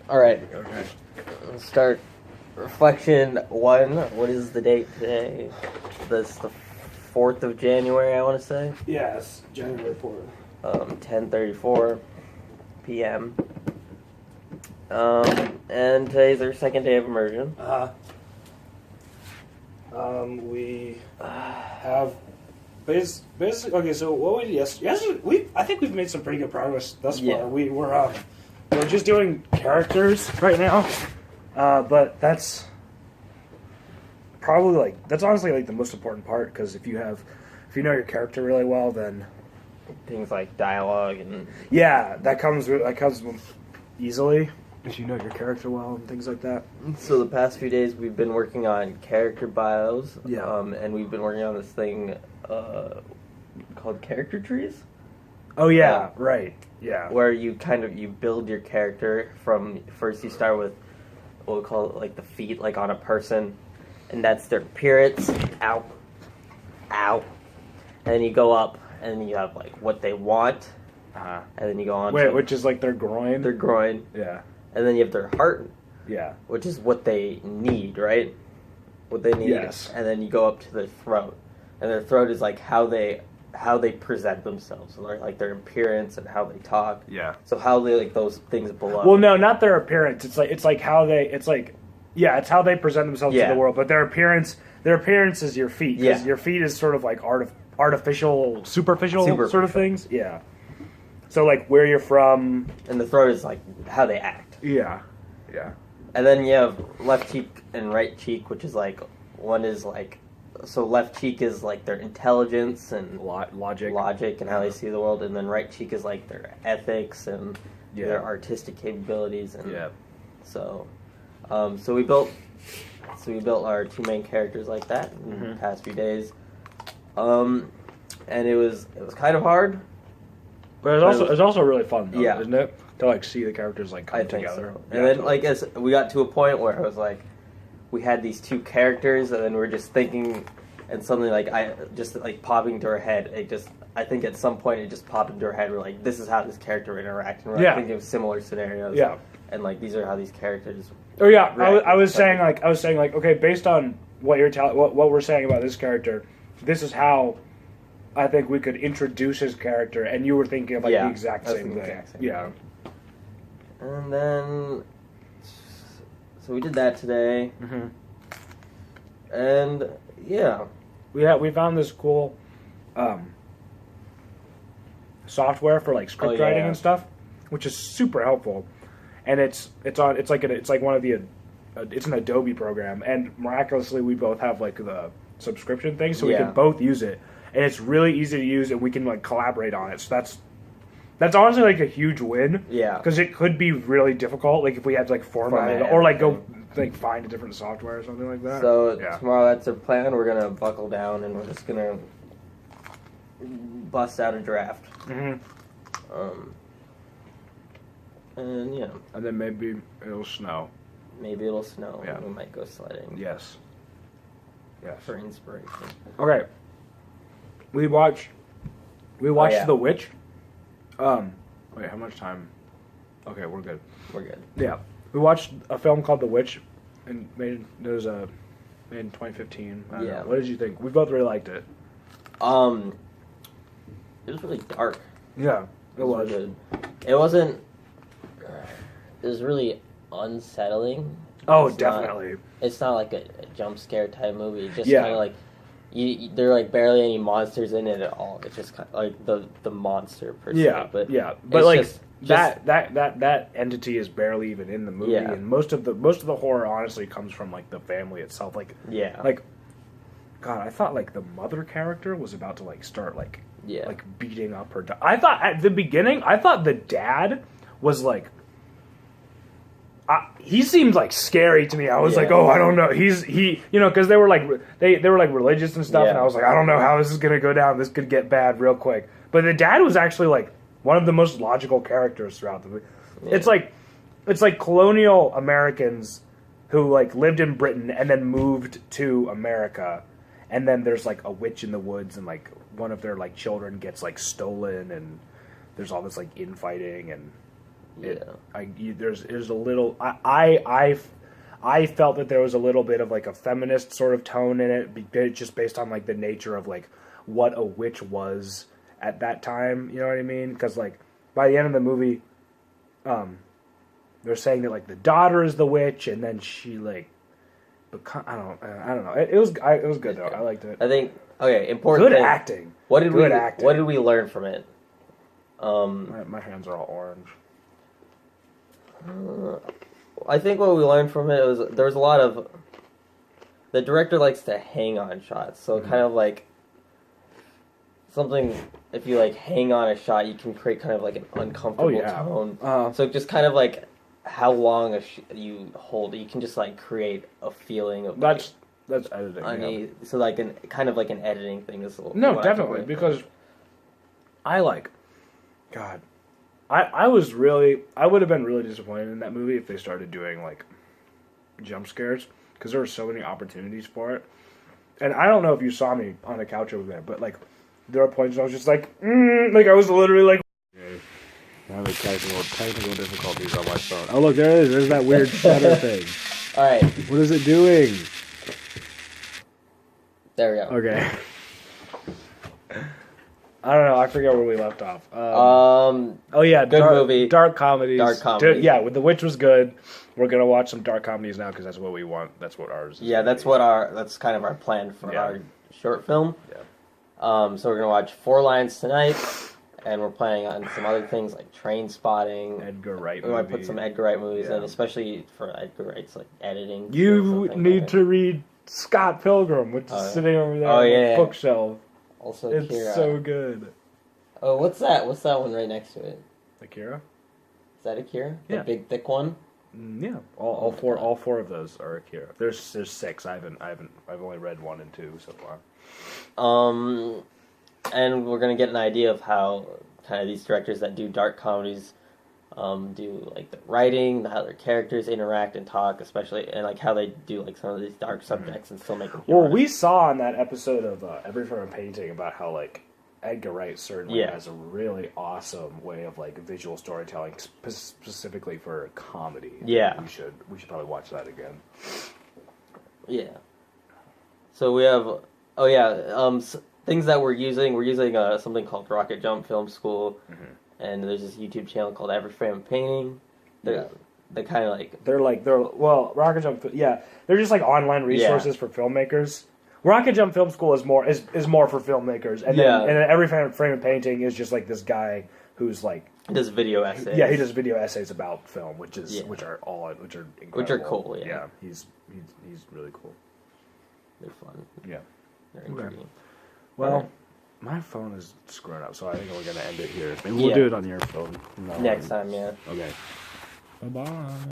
All right. Okay. Let's start. Reflection 1. What is the date today? That's the 4th of January, I want to say. Yes, January 4th. 10:34 p.m. And today's our second day of immersion. We have basically okay. So what we did yesterday, I think we've made some pretty good progress thus far. Yeah. We're just doing characters right now, but that's probably that's honestly the most important part, because if you know your character really well, then Things like dialogue and yeah, that comes easily if you know your character well and things like that. so the past few days we've been working on character bios. Yeah. And we've been working on this thing called character trees. Oh yeah, right. Yeah. Where you build your character from first. You start with what we call the feet, on a person, and that's their appearance. Ow. And then you go up, and then you have what they want, and then you go on. Which is their groin. Their groin. Yeah. And then you have their heart. Yeah. Which is what they need, right? What they need. Yes. And then you go up to their throat, and their throat is how they present themselves, their appearance and how they talk. Yeah. So how they those things below. Well, no, not their appearance. It's how they. It's how they present themselves to the world. But their appearance is your feet. Because your feet is sort of artificial, superficial sort of things. Yeah. So where you're from, and the throat is how they act. Yeah. Yeah. And then you have left cheek and right cheek, which is one is so left cheek is their intelligence and logic and how they see the world, and then right cheek is their ethics and their artistic capabilities. And so we built our two main characters like that in the past few days. And it was kind of hard, but it was also really fun though, yeah, isn't it? To see the characters come together. So. And then as we got to a point where it was we had these two characters, and then we were just thinking, and something I just popping into our head. I think at some point it just popped into our head. We're this is how this character interacts, and we're thinking of similar scenarios. Yeah. And these are how these characters. Oh yeah, I was saying okay, based on what you're what we're saying about this character, this is how I think we could introduce his character, and you were thinking of the exact same thing. Yeah. And then, so we did that today, and we found this cool software for script writing and stuff, which is super helpful, and it's an Adobe program, and miraculously we both have the subscription thing, so we can both use it, and it's really easy to use, and we can collaborate on it. So that's honestly a huge win. Yeah. Because it could be really difficult, if we had to format it, or go find a different software or something like that. So tomorrow, that's our plan. We're gonna buckle down and we're just gonna bust out a draft. And then maybe it'll snow. Maybe it'll snow. Yeah. We might go sledding. Yes. For inspiration. Okay. We watched The Witch. Wait, how much time? Okay, we're good. Yeah. We watched a film called The Witch, and made in 2015. I don't know. What did you think? We both really liked it. It was really dark. Yeah, it was. Good. It wasn't. It was really unsettling. Oh, definitely. It's not a jump scare type movie. It's just kind of there are barely any monsters in it at all. It's just kind of the monster per se. But that entity is barely even in the movie, and most of the horror honestly comes from the family itself. God, I thought the mother character was about to start beating up her. I thought at the beginning, the dad was he seemed scary to me. I was oh, I don't know. Because they were they were religious and stuff, and I was I don't know how this is gonna go down. This could get bad real quick. But the dad was actually one of the most logical characters throughout the movie. Yeah. It's colonial Americans who lived in Britain and then moved to America, and then there's a witch in the woods, and one of their children gets stolen, and there's all this infighting, and There's a little. I felt that there was a little bit of like a feminist sort of tone in it, just based on like the nature of like what a witch was at that time. You know what I mean? Because like by the end of the movie, they're saying that like the daughter is the witch, and then she like I don't know. It was good though. I liked it. I think important. Good acting. What did we learn from it? My hands are all orange. I think what we learned from it was there was a lot of the director likes to hang on shots, so kind of like something. If you like hang on a shot, you can create kind of like an uncomfortable tone. So just kind of like how long you hold it, you can just like create a feeling of that's editing. So like kind of like an editing thing is definitely because I like God. I would have been really disappointed in that movie if they started doing like jump scares because there were so many opportunities for it. And I don't know if you saw me on the couch over there, but like there are points where I was just like I was literally like. Now the technical difficulties on my phone. Oh look, there it is. There's that weird shutter thing. All right. What is it doing? There we go. Okay. I don't know. I forget where we left off. Oh yeah, good movie. Dark comedies. Dude, yeah, The Witch was good. We're gonna watch some dark comedies now because that's what we want. That's what ours. That's kind of our plan for our short film. Yeah. So we're gonna watch 4 Lions tonight, and we're planning on some other things like Train Spotting. Edgar Wright. We want to put some Edgar Wright movies in, especially for Edgar Wright's like editing. You need to read Scott Pilgrim, which is sitting over there on the bookshelf. Also, it's Akira. So good. Oh, what's that? What's that one right next to it? Akira. Is that Akira? Yeah. The big thick one. Yeah. All four of those are Akira. There's 6. I've only read 1 and 2 so far. And we're gonna get an idea of how kind of these directors that do dark comedies do like the writing, how their characters interact and talk, especially, and like how they do like some of these dark subjects and still make them. Well, we saw on that episode of Every Frame a Painting about how like Edgar Wright certainly has a really awesome way of like visual storytelling, specifically for comedy. Yeah, we should probably watch that again. Yeah. So we have things that we're using. We're using something called Rocket Jump Film School. Mm-hmm. And there's this YouTube channel called Every Frame of Painting. They're kind of like... They're Rocket Jump... Yeah, they're just like online resources for filmmakers. Rocket Jump Film School is more for filmmakers. And then Every Frame of Painting is just like this guy who's like... He does video essays. Yeah, he does video essays about film, which are incredible. Which are cool, yeah. Yeah, he's really cool. They're fun. Yeah. They're intriguing. Well... My phone is screwing up, so I think we're going to end it here. Maybe we'll do it on your phone. Next time, yeah. Okay. Bye-bye.